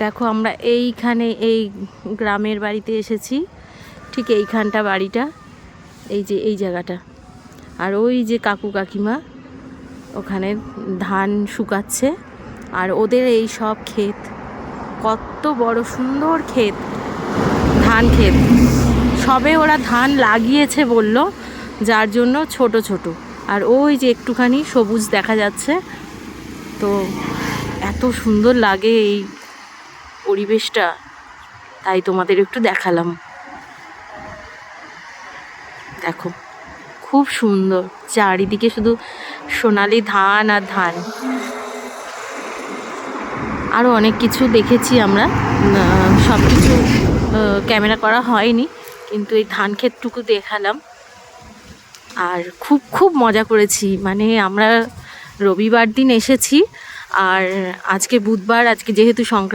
দেখো আমরা এইখানে এই গ্রামের বাড়িতে এসেছি, ঠিক এইখানটা বাড়িটা, এই যে এই জায়গাটা। আর ওই যে কাকু কাকিমা ওখানে ধান শুকাচ্ছে, আর ওদের এই সব ক্ষেত, কত বড় সুন্দর ক্ষেত, ধান ক্ষেত। সবে ওরা ধান লাগিয়েছে বলল, যার জন্য ছোট ছোট। আর ওই যে একটুখানি সবুজ দেখা যাচ্ছে, তো এত সুন্দর লাগে এই পরিবেশটা, তাই তোমাদের একটু দেখালাম। দেখো খুব সুন্দর, চারিদিকে শুধু সোনালি ধান আর ধান। আরও অনেক কিছু দেখেছি আমরা, সব কিছু ক্যামেরা করা হয়নি, কিন্তু এই ধান ক্ষেতটুকু দেখালাম। আর খুব খুব মজা করেছি, মানে আমরা রবিবার দিন এসেছি, আর আজকে বুধবার, আজকে যেহেতু সংক্রান্তি